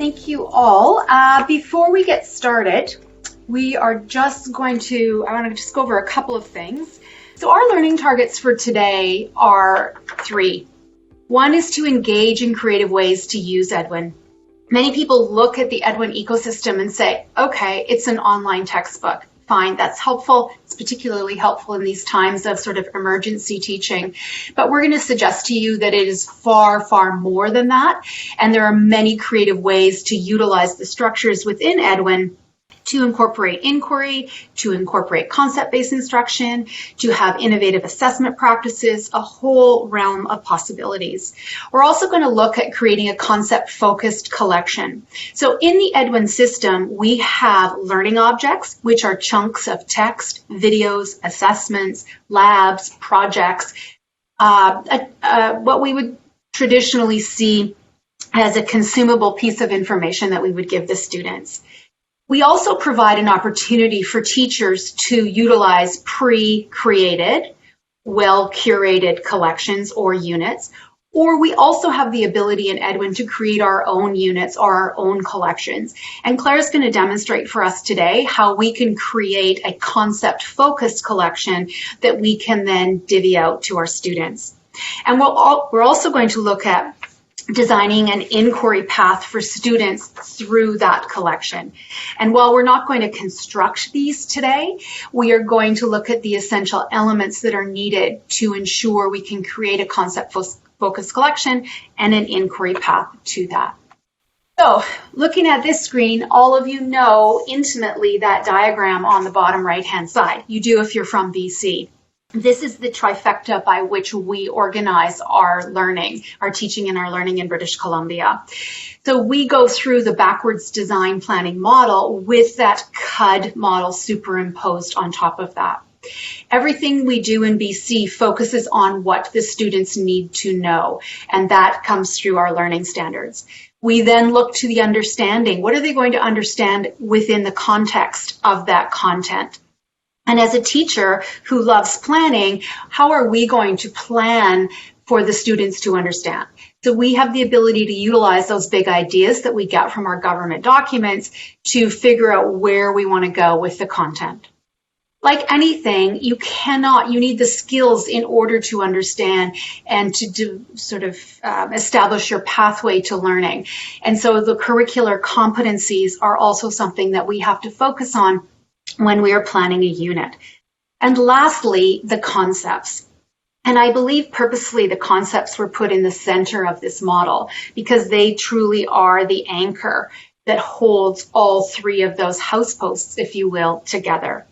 Thank you all. Before we get started, we are just going to, I want to just go over a couple of things. So our learning targets for today are 3. One is to engage in creative ways to use Edwin. Many people look at the Edwin ecosystem and say, okay, it's an online textbook. Fine, that's helpful. It's particularly helpful in these times of sort of emergency teaching. But we're going to suggest to you that it is far, far more than that. And there are many creative ways to utilize the structures within Edwin to incorporate inquiry, to incorporate concept-based instruction, to have innovative assessment practices, a whole realm of possibilities. We're also going to look at creating a concept-focused collection. So in the Edwin system, we have learning objects, which are chunks of text, videos, assessments, labs, projects, what we would traditionally see as a consumable piece of information that we would give the students. We also provide an opportunity for teachers to utilize pre-created, well-curated collections or units, or we also have the ability in Edwin to create our own units or our own collections. And Claire's going to demonstrate for us today how we can create a concept-focused collection that we can then divvy out to our students. And we're also going to look at designing an inquiry path for students through that collection. And while we're not going to construct these today, we are going to look at the essential elements that are needed to ensure we can create a concept-focused collection and an inquiry path to that. So, looking at this screen, all of you know intimately that diagram on the bottom right-hand side. You do if you're from BC. This is the trifecta by which we organize our learning, our teaching and our learning in British Columbia. So we go through the backwards design planning model with that CUD model superimposed on top of that. Everything we do in BC focuses on what the students need to know, and that comes through our learning standards. We then look to the understanding. What are they going to understand within the context of that content? And as a teacher who loves planning, how are we going to plan for the students to understand? So we have the ability to utilize those big ideas that we get from our government documents to figure out where we want to go with the content. Like anything, you need the skills in order to understand and to establish your pathway to learning. And so the curricular competencies are also something that we have to focus on when we are planning a unit. And lastly, the concepts. And I believe purposely the concepts were put in the center of this model because they truly are the anchor that holds all 3 of those house posts, if you will, together.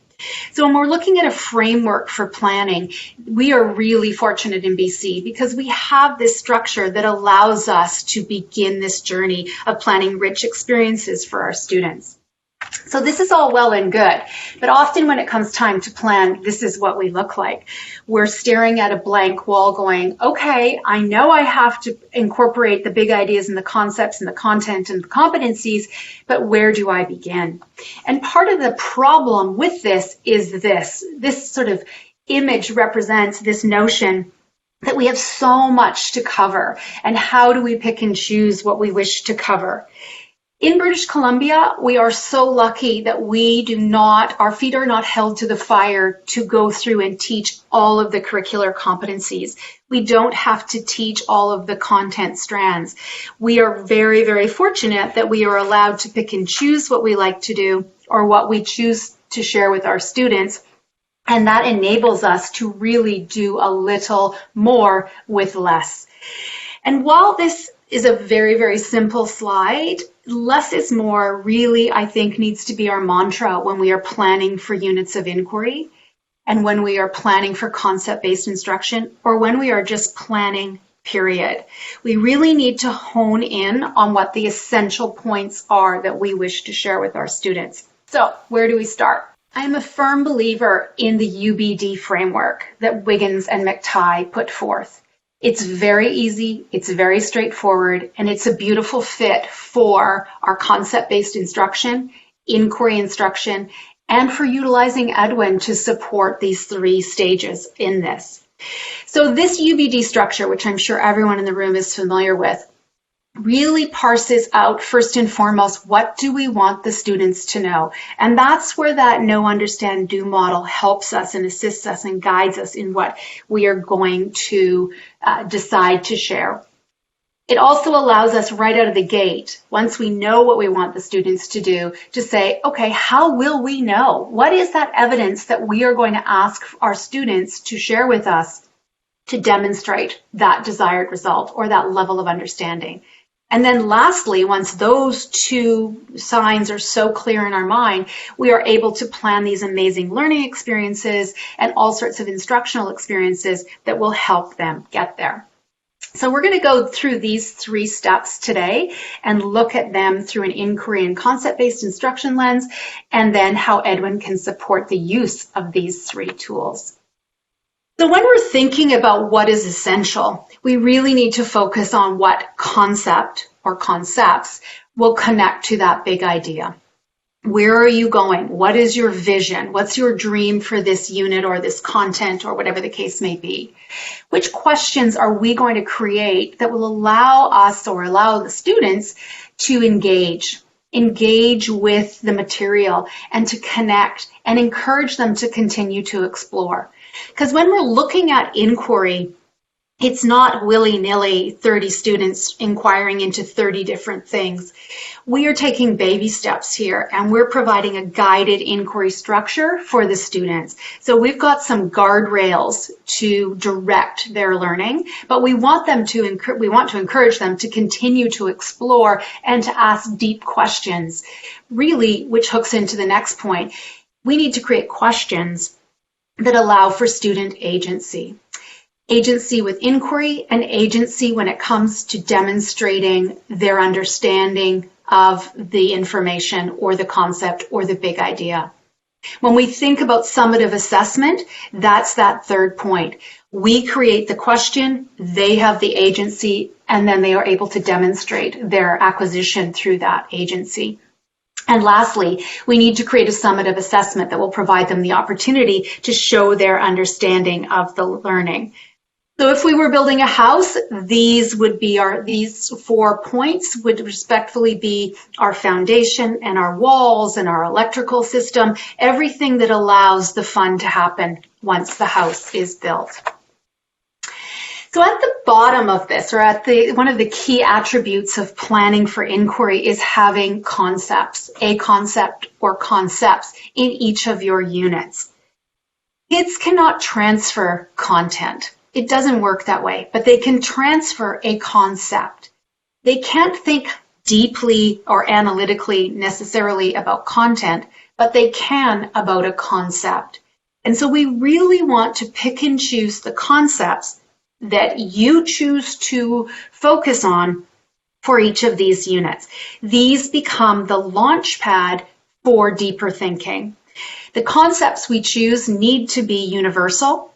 So when we're looking at a framework for planning, we are really fortunate in BC because we have this structure that allows us to begin this journey of planning rich experiences for our students. So this is all well and good, but often when it comes time to plan, this is what we look like. We're staring at a blank wall going, okay, I know I have to incorporate the big ideas and the concepts and the content and the competencies, but where do I begin? And part of the problem with this is this sort of image represents this notion that we have so much to cover, and how do we pick and choose what we wish to cover? In British Columbia, we are so lucky that our feet are not held to the fire to go through and teach all of the curricular competencies. We don't have to teach all of the content strands. We are very, very fortunate that we are allowed to pick and choose what we like to do or what we choose to share with our students. And that enables us to really do a little more with less. And while this is a very, very simple slide, less is more really, I think, needs to be our mantra when we are planning for units of inquiry and when we are planning for concept-based instruction or when we are just planning, period. We really need to hone in on what the essential points are that we wish to share with our students. So where do we start? I am a firm believer in the UBD framework that Wiggins and McTighe put forth. It's very easy, it's very straightforward, and it's a beautiful fit for our concept-based instruction, inquiry instruction, and for utilizing Edwin to support these 3 stages in this. So this UBD structure, which I'm sure everyone in the room is familiar with, really parses out, first and foremost, what do we want the students to know? And that's where that know, understand, do model helps us and assists us and guides us in what we are going to decide to share. It also allows us right out of the gate, once we know what we want the students to do, to say, okay, how will we know? What is that evidence that we are going to ask our students to share with us to demonstrate that desired result or that level of understanding? And then lastly, once those two signs are so clear in our mind, we are able to plan these amazing learning experiences and all sorts of instructional experiences that will help them get there. So we're going to go through these 3 steps today and look at them through an inquiry and concept-based instruction lens, and then how Edwin can support the use of these 3 tools. So when we're thinking about what is essential, we really need to focus on what concept or concepts will connect to that big idea. Where are you going? What is your vision? What's your dream for this unit or this content or whatever the case may be? Which questions are we going to create that will allow us or allow the students to engage with the material and to connect and encourage them to continue to explore? Because when we're looking at inquiry, it's not willy-nilly 30 students inquiring into 30 different things. We are taking baby steps here, and we're providing a guided inquiry structure for the students. So we've got some guardrails to direct their learning, but we want to encourage them to continue to explore and to ask deep questions, really, which hooks into the next point. We need to create questions that allow for student agency. Agency with inquiry and agency when it comes to demonstrating their understanding of the information or the concept or the big idea. When we think about summative assessment, that's that third point. We create the question, they have the agency, and then they are able to demonstrate their acquisition through that agency. And lastly, we need to create a summative assessment that will provide them the opportunity to show their understanding of the learning. So if we were building a house, these 4 points would respectfully be our foundation and our walls and our electrical system, everything that allows the fun to happen once the house is built. So at the bottom of this, or one of the key attributes of planning for inquiry is having concepts, a concept or concepts in each of your units. Kids cannot transfer content. It doesn't work that way, but they can transfer a concept. They can't think deeply or analytically necessarily about content, but they can about a concept. And so we really want to pick and choose the concepts that you choose to focus on for each of these units. These become the launch pad for deeper thinking. The concepts we choose need to be universal.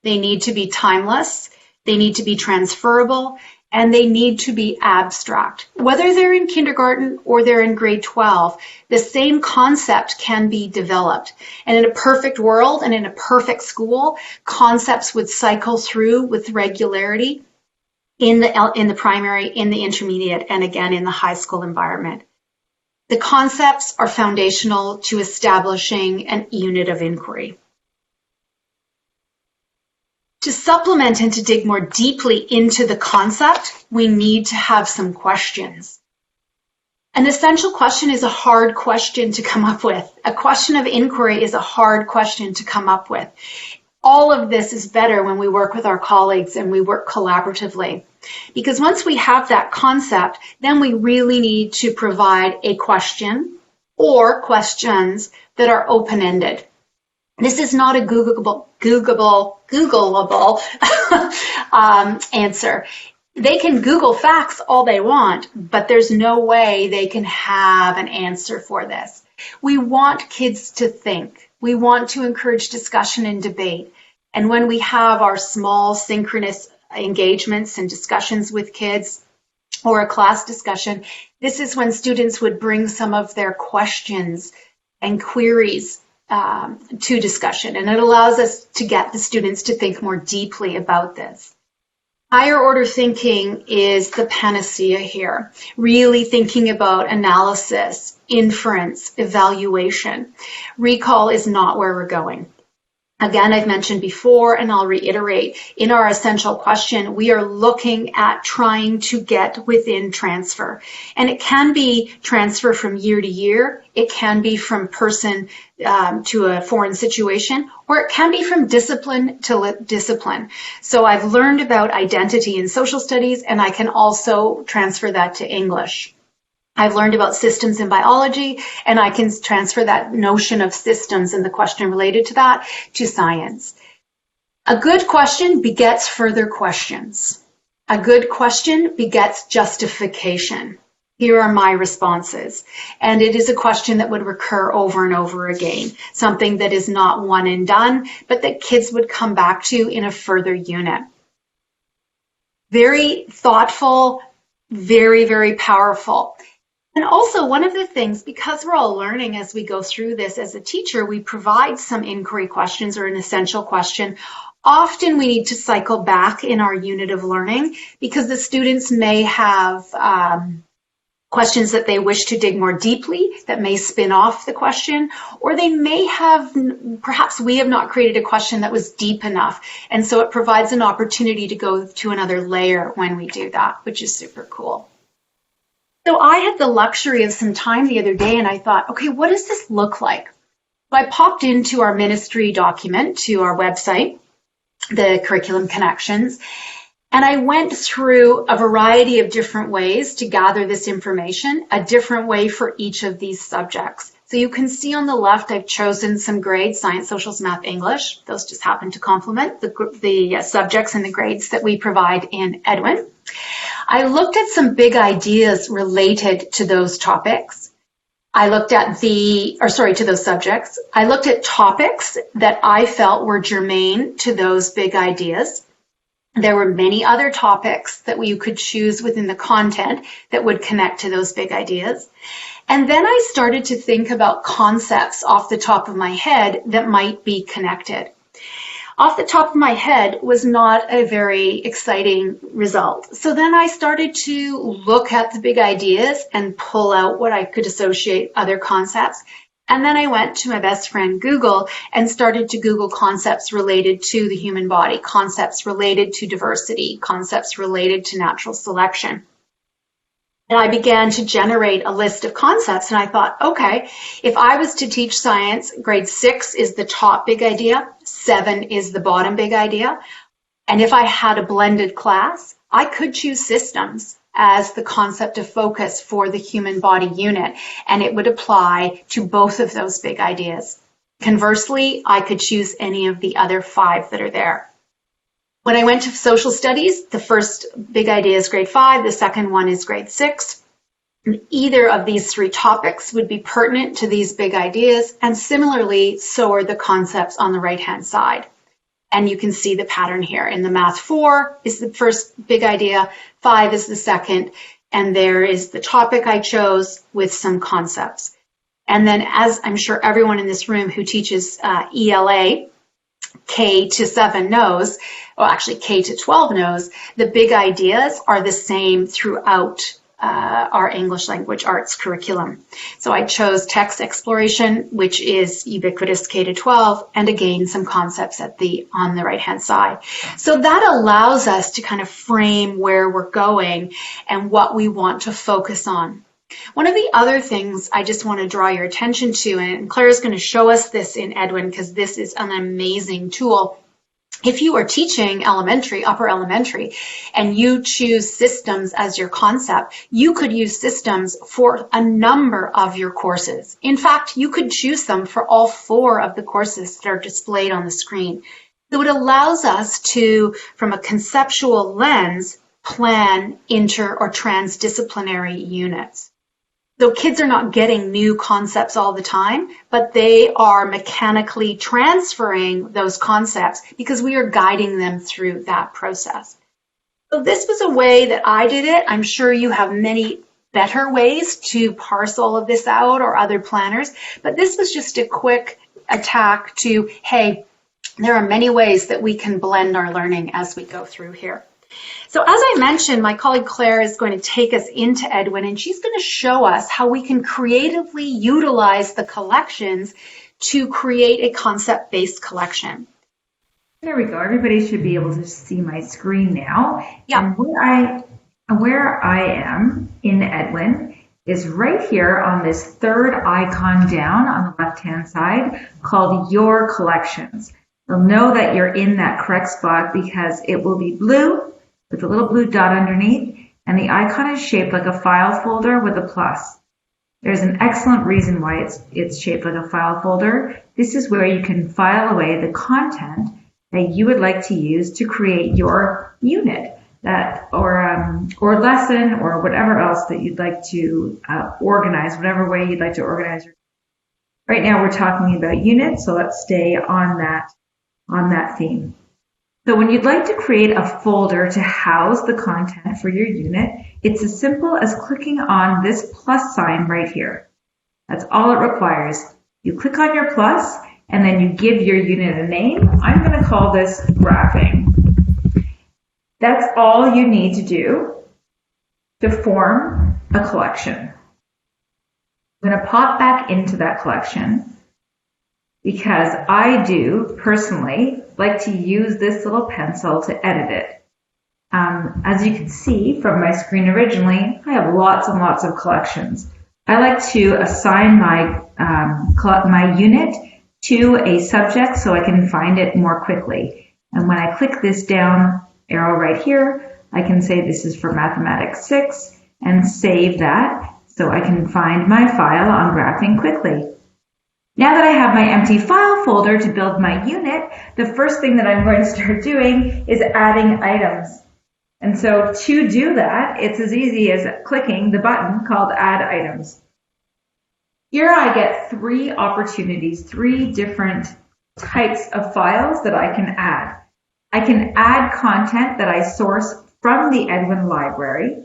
They need to be timeless, they need to be transferable, and they need to be abstract. Whether they're in kindergarten or they're in grade 12, the same concept can be developed. And in a perfect world and in a perfect school, concepts would cycle through with regularity in the primary, in the intermediate, and again in the high school environment. The concepts are foundational to establishing an unit of inquiry. To supplement and to dig more deeply into the concept, we need to have some questions. An essential question is a hard question to come up with. A question of inquiry is a hard question to come up with. All of this is better when we work with our colleagues and we work collaboratively. Because once we have that concept, then we really need to provide a question or questions that are open-ended. This is not a Googleable answer. They can Google facts all they want, but there's no way they can have an answer for this. We want kids to think. We want to encourage discussion and debate. And when we have our small synchronous engagements and discussions with kids or a class discussion, this is when students would bring some of their questions and queries to discussion, and it allows us to get the students to think more deeply about this. Higher order thinking is the panacea here, really thinking about analysis, inference, evaluation. Recall is not where we're going. Again, I've mentioned before, and I'll reiterate, in our essential question, we are looking at trying to get within transfer. And it can be transfer from year to year, it can be from person to a foreign situation, or it can be from discipline to discipline. So I've learned about identity in social studies, and I can also transfer that to English. I've learned about systems in biology, and I can transfer that notion of systems and the question related to that to science. A good question begets further questions. A good question begets justification. Here are my responses. And it is a question that would recur over and over again, something that is not one and done, but that kids would come back to in a further unit. Very thoughtful, very, very powerful. And also, one of the things, because we're all learning as we go through this as a teacher, we provide some inquiry questions or an essential question. Often we need to cycle back in our unit of learning because the students may have questions that they wish to dig more deeply that may spin off the question, or they may have, perhaps we have not created a question that was deep enough. And so it provides an opportunity to go to another layer when we do that, which is super cool. So I had the luxury of some time the other day and I thought, okay, what does this look like? So I popped into our ministry document to our website, the Curriculum Connections, and I went through a variety of different ways to gather this information, a different way for each of these subjects. So you can see on the left, I've chosen some grades, science, socials, math, English. Those just happen to complement the subjects and the grades that we provide in Edwin. I looked at some big ideas related to those topics. I looked at to those subjects. I looked at topics that I felt were germane to those big ideas. There were many other topics that you could choose within the content that would connect to those big ideas. And then I started to think about concepts off the top of my head that might be connected. Off the top of my head was not a very exciting result. So then I started to look at the big ideas and pull out what I could associate other concepts. And then I went to my best friend Google and started to Google concepts related to the human body, concepts related to diversity, concepts related to natural selection. And I began to generate a list of concepts, and I thought, okay, if I was to teach science, grade 6 is the top big idea, 7 is the bottom big idea, and if I had a blended class, I could choose systems as the concept of focus for the human body unit, and it would apply to both of those big ideas. Conversely, I could choose any of the other 5 that are there. When I went to social studies, the first big idea is grade 5, the second one is grade 6. And either of these 3 topics would be pertinent to these big ideas, and similarly, so are the concepts on the right-hand side. And you can see the pattern here. In the math, 4 is the first big idea, 5 is the second, and there is the topic I chose with some concepts. And then, as I'm sure everyone in this room who teaches ELA, K to 7 knows, well, actually K to 12 knows, the big ideas are the same throughout our English language arts curriculum. So I chose text exploration, which is ubiquitous K to 12, and again, some concepts on the right-hand side. So that allows us to kind of frame where we're going and what we want to focus on. One of the other things I just want to draw your attention to, and Claire's going to show us this in Edwin because this is an amazing tool. If you are teaching elementary, upper elementary, and you choose systems as your concept, you could use systems for a number of your courses. In fact, you could choose them for all 4 of the courses that are displayed on the screen. So it allows us to, from a conceptual lens, plan inter- or transdisciplinary units. So kids are not getting new concepts all the time, but they are mechanically transferring those concepts because we are guiding them through that process. So this was a way that I did it. I'm sure you have many better ways to parse all of this out or other planners, but this was just a quick attack to, hey, there are many ways that we can blend our learning as we go through here. So as I mentioned, my colleague Claire is going to take us into Edwin, and she's going to show us how we can creatively utilize the collections to create a concept-based collection. There we go. Everybody should be able to see my screen now. Yeah. And where I am in Edwin is right here on this third icon down on the left-hand side called Your Collections. You'll know that you're in that correct spot because it will be blue with a little blue dot underneath, and the icon is shaped like a file folder with a plus. There's an excellent reason why it's shaped like a file folder. This is where you can file away the content that you would like to use to create your unit or lesson or whatever else that you'd like to organize, whatever way you'd like to organize your. Right now we're talking about units, so let's stay on that theme. So when you'd like to create a folder to house the content for your unit, it's as simple as clicking on this plus sign right here. That's all it requires. You click on your plus, and then you give your unit a name. I'm going to call this graphing. That's all you need to do to form a collection. I'm going to pop back into that collection because I do personally like to use this little pencil to edit it. As you can see from my screen originally, I have lots and lots of collections. I like to assign my unit to a subject so I can find it more quickly. And when I click this down arrow right here, I can say this is for Mathematics 6 and save that so I can find my file on graphing quickly. Now that I have my empty file folder to build my unit, the first thing that I'm going to start doing is adding items. And so to do that, it's as easy as clicking the button called Add Items. Here I get three opportunities, three different types of files that I can add. I can add content that I source from the Edwin library.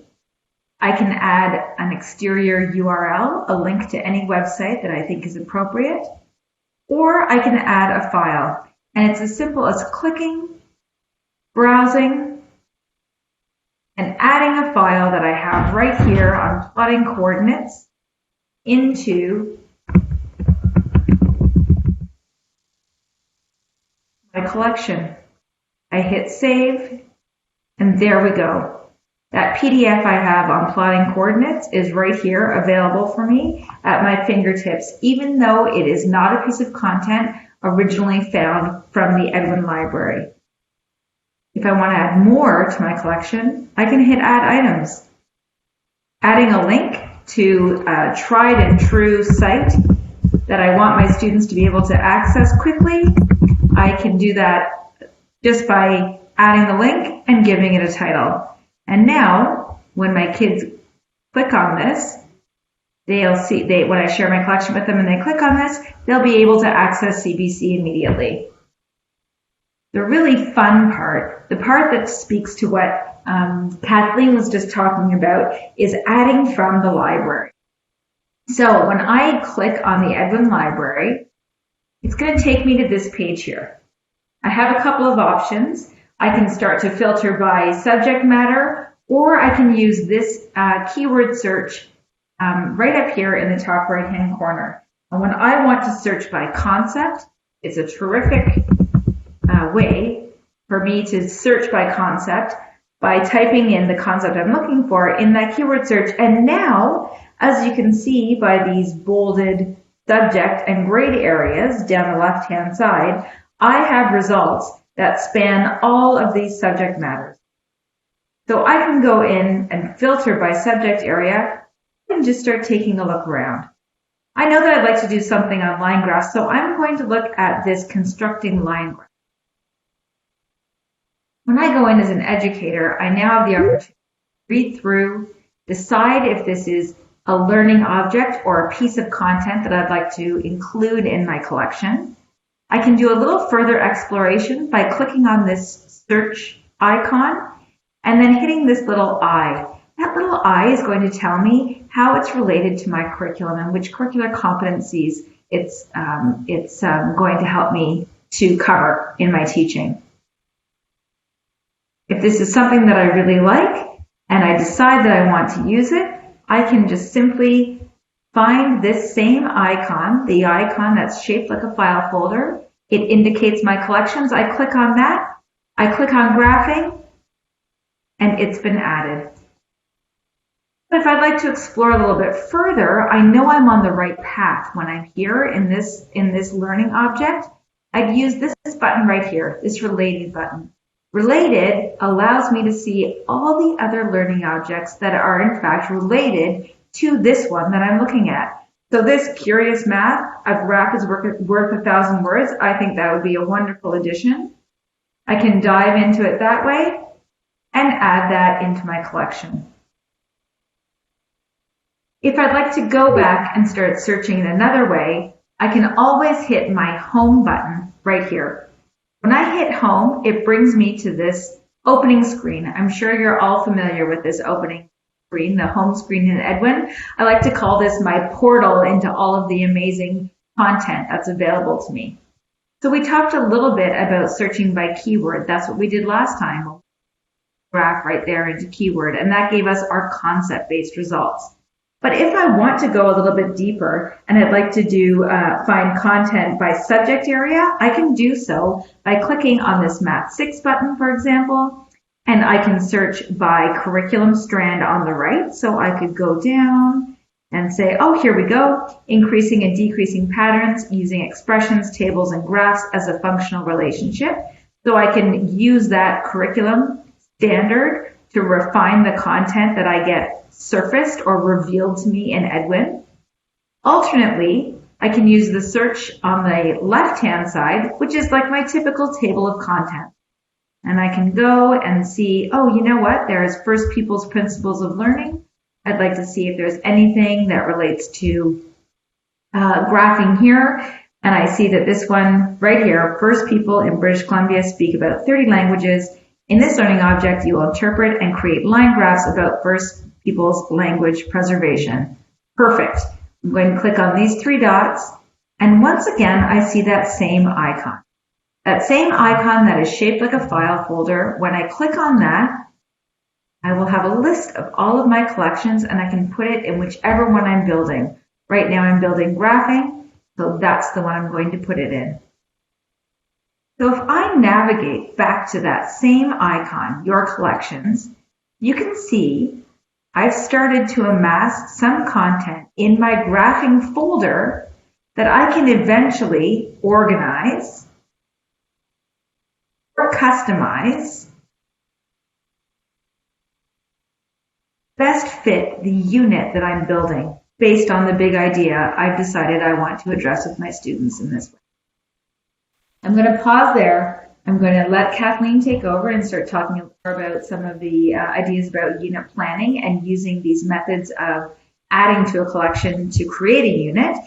I can add an exterior URL, a link to any website that I think is appropriate, or I can add a file. And it's as simple as clicking, browsing, and adding a file that I have right here on plotting coordinates into my collection. I hit save, and there we go. That PDF I have on plotting coordinates is right here available for me at my fingertips, even though it is not a piece of content originally found from the Edwin library. If I want to add more to my collection, I can hit Add Items. Adding a link to a tried and true site that I want my students to be able to access quickly, I can do that just by adding the link and giving it a title. And now, when my kids click on this, they'll see, when I share my collection with them and they click on this, they'll be able to access CBC immediately. The really fun part, the part that speaks to what Kathleen was just talking about, is adding from the library. So when I click on the Edwin library, it's going to take me to this page here. I have a couple of options. I can start to filter by subject matter, or I can use this keyword search right up here in the top right-hand corner. And when I want to search by concept, it's a terrific way for me to search by concept by typing in the concept I'm looking for in that keyword search. And now, as you can see by these bolded subject and grade areas down the left-hand side, I have results that span all of these subject matters. So I can go in and filter by subject area and just start taking a look around. I know that I'd like to do something on line graphs, so I'm going to look at this constructing line graph. When I go in as an educator, I now have the opportunity to read through, decide if this is a learning object or a piece of content that I'd like to include in my collection. I can do a little further exploration by clicking on this search icon and then hitting this little I. That little I is going to tell me how it's related to my curriculum and which curricular competencies it's going to help me to cover in my teaching. If this is something that I really like and I decide that I want to use it, I can just simply find this same icon, the icon that's shaped like a file folder. It indicates my collections. I click on that. I click on graphing, and it's been added. But if I'd like to explore a little bit further, I know I'm on the right path when I'm here in this learning object. I'd use this button right here, this related button. Related allows me to see all the other learning objects that are in fact related to this one that I'm looking at. So this curious math, a graph is worth 1,000 words. I think that would be a wonderful addition. I can dive into it that way and add that into my collection. If I'd like to go back and start searching in another way, I can always hit my home button right here. When I hit home, it brings me to this opening screen. I'm sure you're all familiar with this opening screen, the home screen in Edwin. I like to call this my portal into all of the amazing content that's available to me. So we talked a little bit about searching by keyword. That's what we did last time. Graph right there into keyword, and that gave us our concept-based results. But if I want to go a little bit deeper and I'd like to find content by subject area, I can do so by clicking on this Math 6 button, for example, and I can search by curriculum strand on the right. So I could go down and say, oh, here we go, increasing and decreasing patterns using expressions, tables, and graphs as a functional relationship. So I can use that curriculum standard to refine the content that I get surfaced or revealed to me in Edwin. Alternately, I can use the search on the left-hand side, which is like my typical table of content. And I can go and see, oh, you know what? There's First People's Principles of Learning. I'd like to see if there's anything that relates to graphing here. And I see that this one right here, First People in British Columbia speak about 30 languages. In this learning object, you will interpret and create line graphs about First People's language preservation. Perfect. I'm going to click on these three dots. And once again, I see that same icon. That same icon that is shaped like a file folder. When I click on that, I will have a list of all of my collections, and I can put it in whichever one I'm building. Right now I'm building graphing, so that's the one I'm going to put it in. So if I navigate back to that same icon, Your Collections, you can see I've started to amass some content in my graphing folder that I can eventually organize or customize, best fit the unit that I'm building based on the big idea I've decided I want to address with my students in this way. I'm going to pause there. I'm going to let Kathleen take over and start talking more about some of the ideas about unit planning and using these methods of adding to a collection to create a unit.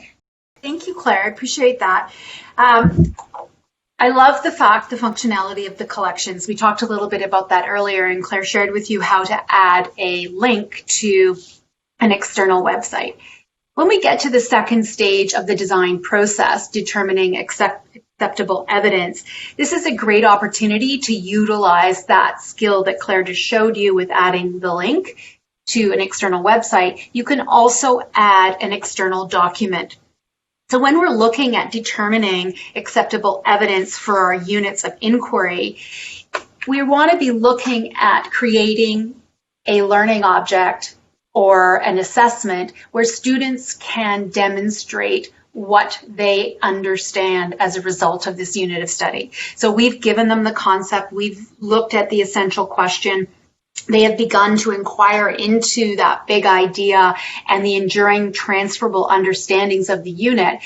Thank you, Claire. I appreciate that. I love the functionality of the collections. We talked a little bit about that earlier, and Claire shared with you how to add a link to an external website. When we get to the second stage of the design process, determining acceptable evidence, this is a great opportunity to utilize that skill that Claire just showed you with adding the link to an external website. You can also add an external document. So when we're looking at determining acceptable evidence for our units of inquiry, we want to be looking at creating a learning object or an assessment where students can demonstrate what they understand as a result of this unit of study. So we've given them the concept, we've looked at the essential question, they have begun to inquire into that big idea and the enduring transferable understandings of the unit.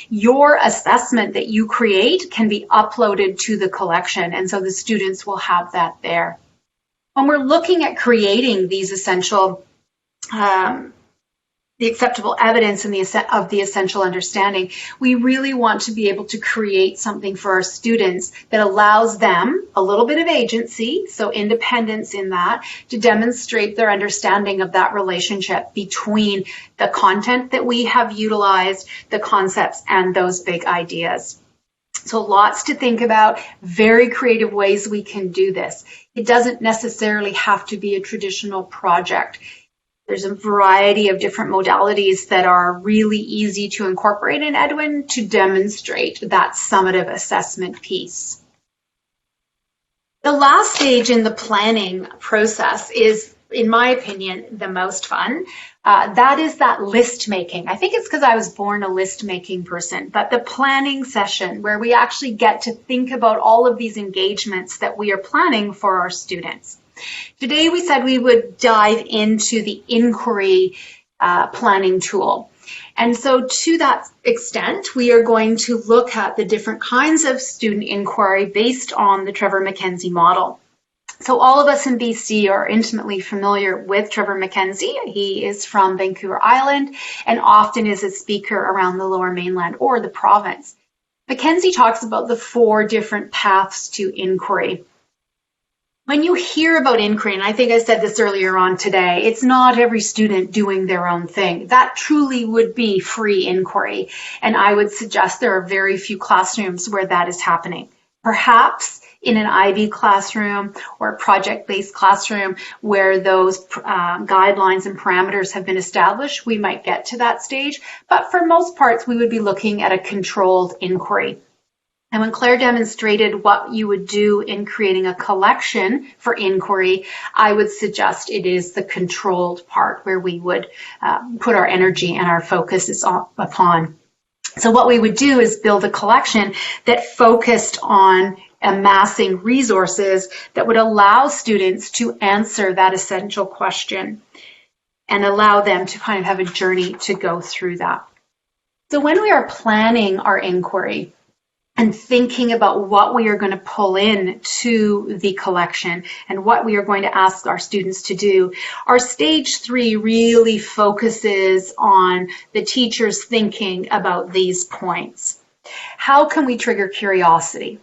Your assessment that you create can be uploaded to the collection, and so the students will have that there. When we're looking at creating these essential the acceptable evidence and of the essential understanding, we really want to be able to create something for our students that allows them a little bit of agency, so independence in that, to demonstrate their understanding of that relationship between the content that we have utilized, the concepts, and those big ideas. So lots to think about, very creative ways we can do this. It doesn't necessarily have to be a traditional project. There's a variety of different modalities that are really easy to incorporate in Edwin to demonstrate that summative assessment piece. The last stage in the planning process is, in my opinion, the most fun. That is that list making. I think it's because I was born a list making person, but the planning session where we actually get to think about all of these engagements that we are planning for our students. Today we said we would dive into the inquiry planning tool. And so to that extent, we are going to look at the different kinds of student inquiry based on the Trevor Mackenzie model. So all of us in BC are intimately familiar with Trevor Mackenzie. He is from Vancouver Island and often is a speaker around the Lower Mainland or the province. Mackenzie talks about the 4 different paths to inquiry. When you hear about inquiry, and I think I said this earlier on today, it's not every student doing their own thing. That truly would be free inquiry. And I would suggest there are very few classrooms where that is happening. Perhaps in an IB classroom or a project-based classroom where those guidelines and parameters have been established, we might get to that stage. But for most parts, we would be looking at a controlled inquiry. And when Claire demonstrated what you would do in creating a collection for inquiry, I would suggest it is the controlled part where we would put our energy and our focus upon. So what we would do is build a collection that focused on amassing resources that would allow students to answer that essential question and allow them to kind of have a journey to go through that. So when we are planning our inquiry and thinking about what we are going to pull in to the collection and what we are going to ask our students to do, our stage 3 really focuses on the teachers thinking about these points. How can we trigger curiosity?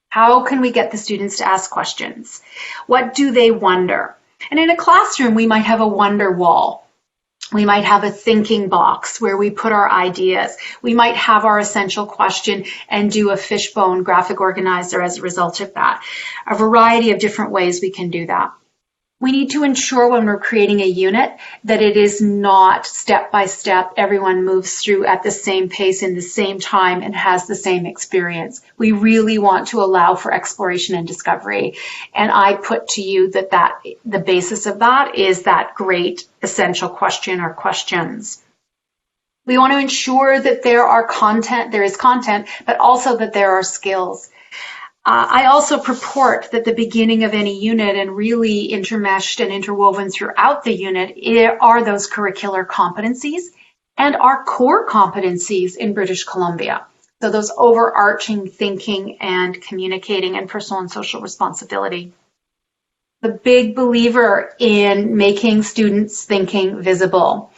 How can we get the students to ask questions? What do they wonder? And in a classroom, we might have a wonder wall. We might have a thinking box where we put our ideas. We might have our essential question and do a fishbone graphic organizer as a result of that. A variety of different ways we can do that. We need to ensure when we're creating a unit that it is not step by step, everyone moves through at the same pace in the same time and has the same experience. We really want to allow for exploration and discovery. And I put to you that the basis of that is that great essential question or questions. We want to ensure that there is content, but also that there are skills. I also purport that the beginning of any unit and really intermeshed and interwoven throughout the unit are those curricular competencies and our core competencies in British Columbia. So those overarching thinking and communicating and personal and social responsibility. The big believer in making students' thinking visible.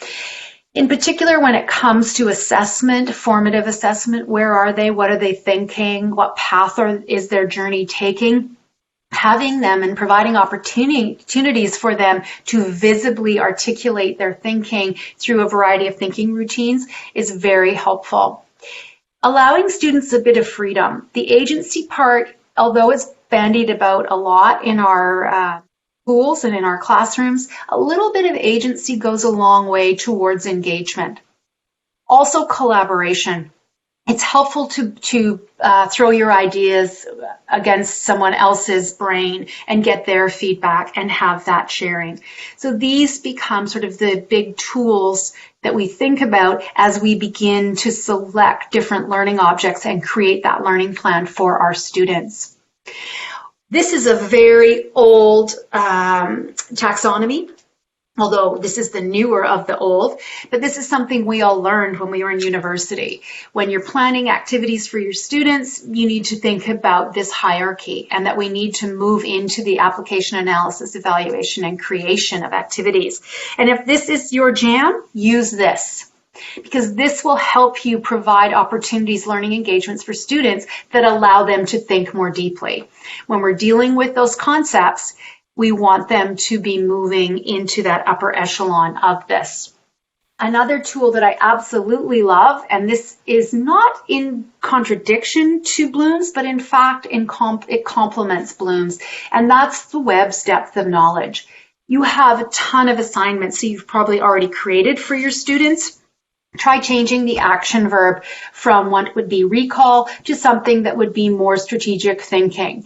In particular, when it comes to assessment, formative assessment, where are they? What are they thinking? What path is their journey taking? Having them and providing opportunities for them to visibly articulate their thinking through a variety of thinking routines is very helpful. Allowing students a bit of freedom. The agency part, although it's bandied about a lot in our schools and in our classrooms, a little bit of agency goes a long way towards engagement. Also collaboration. It's helpful to throw your ideas against someone else's brain and get their feedback and have that sharing. So these become sort of the big tools that we think about as we begin to select different learning objects and create that learning plan for our students. This is a very old taxonomy, although this is the newer of the old, but this is something we all learned when we were in university. When you're planning activities for your students, you need to think about this hierarchy and that we need to move into the application, analysis, evaluation, and creation of activities. And if this is your jam, use this, because this will help you provide opportunities, learning engagements for students that allow them to think more deeply. When we're dealing with those concepts, we want them to be moving into that upper echelon of this. Another tool that I absolutely love, and this is not in contradiction to Bloom's, but in fact it complements Bloom's, and that's the Webb's Depth of Knowledge. You have a ton of assignments that you've probably already created for your students. Try changing the action verb from what would be recall to something that would be more strategic thinking.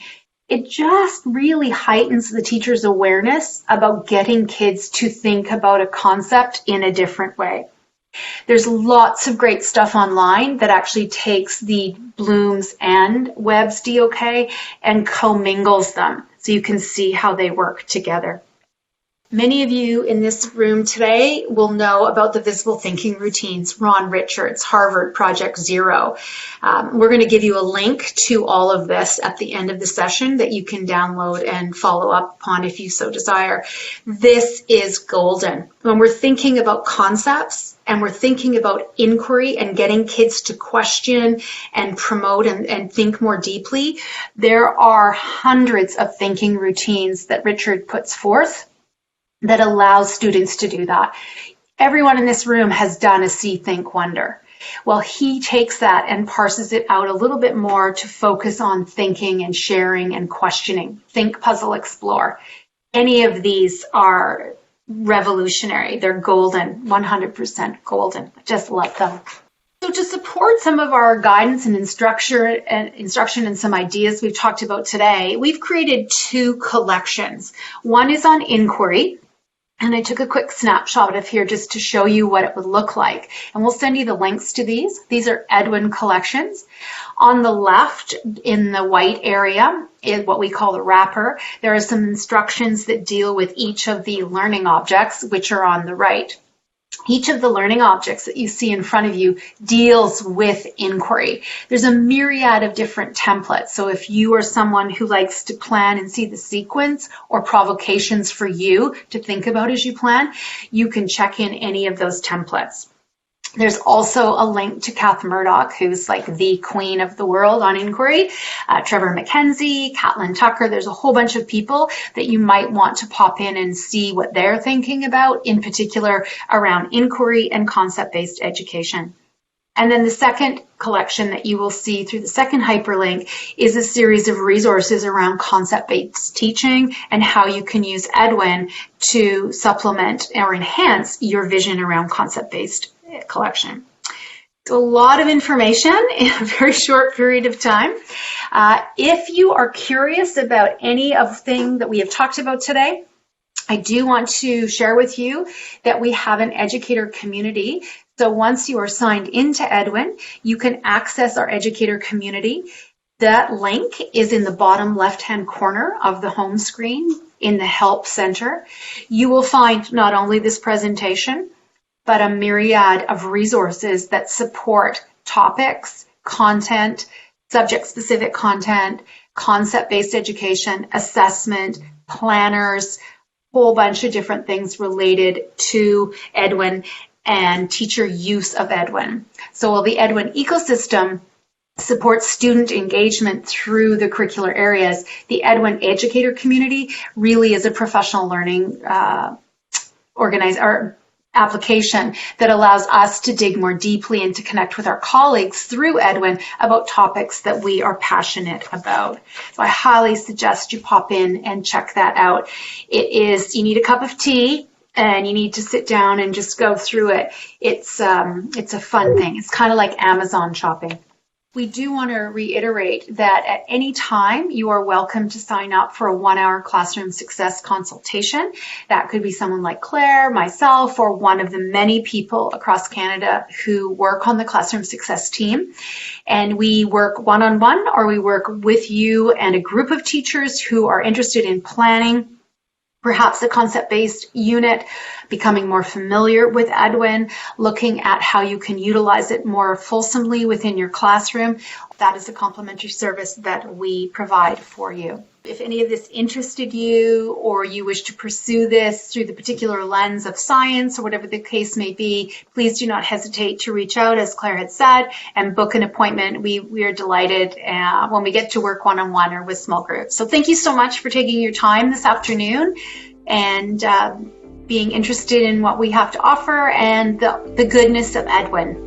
It just really heightens the teacher's awareness about getting kids to think about a concept in a different way. There's lots of great stuff online that actually takes the Bloom's and Webb's DOK and commingles them so you can see how they work together. Many of you in this room today will know about the visible thinking routines, Ron Richards, Harvard Project Zero. We're going to give you a link to all of this at the end of the session that you can download and follow up upon if you so desire. This is golden. When we're thinking about concepts and we're thinking about inquiry and getting kids to question and promote and think more deeply, there are hundreds of thinking routines that Richard puts forth that allows students to do that. Everyone in this room has done a See, Think, Wonder. Well, he takes that and parses it out a little bit more to focus on thinking and sharing and questioning. Think, Puzzle, Explore. Any of these are revolutionary. They're golden, 100% golden. I just love them. So to support some of our guidance and instruction and some ideas we've talked about today, we've created two collections. One is on inquiry, and I took a quick snapshot of here just to show you what it would look like. And we'll send you the links to these. These are Edwin Collections. On the left, in the white area, is what we call the wrapper. There are some instructions that deal with each of the learning objects, which are on the right. Each of the learning objects that you see in front of you deals with inquiry. There's a myriad of different templates. So if you are someone who likes to plan and see the sequence or provocations for you to think about as you plan, you can check in any of those templates. There's also a link to Kath Murdoch, who's like the queen of the world on inquiry, Trevor McKenzie, Caitlin Tucker. There's a whole bunch of people that you might want to pop in and see what they're thinking about, in particular around inquiry and concept-based education. And then the second collection that you will see through the second hyperlink is a series of resources around concept-based teaching and how you can use Edwin to supplement or enhance your vision around concept-based collection. So a lot of information in a very short period of time. If you are curious about any of things that we have talked about today, I do want to share with you that we have an educator community. So once you are signed into Edwin, you can access our educator community. That link is in the bottom left-hand corner of the home screen in the Help Center. You will find not only this presentation, but a myriad of resources that support topics, content, subject-specific content, concept-based education, assessment, planners, whole bunch of different things related to Edwin and teacher use of Edwin. So while the Edwin ecosystem supports student engagement through the curricular areas, the Edwin educator community really is a professional learning application that allows us to dig more deeply and to connect with our colleagues through Edwin about topics that we are passionate about. So I highly suggest you pop in and check that out. You need a cup of tea and you need to sit down and just go through it. It's a fun thing. It's kind of like Amazon shopping. We do want to reiterate that at any time you are welcome to sign up for a 1-hour classroom success consultation. That could be someone like Claire, myself, or one of the many people across Canada who work on the classroom success team. And we work one-on-one, or we work with you and a group of teachers who are interested in planning perhaps a concept-based unit, becoming more familiar with Edwin, looking at how you can utilize it more fulsomely within your classroom. That is a complimentary service that we provide for you. If any of this interested you, or you wish to pursue this through the particular lens of science or whatever the case may be, please do not hesitate to reach out, as Claire had said, and book an appointment. We are delighted when we get to work one-on-one or with small groups. So thank you so much for taking your time this afternoon, and being interested in what we have to offer and the goodness of Edwin.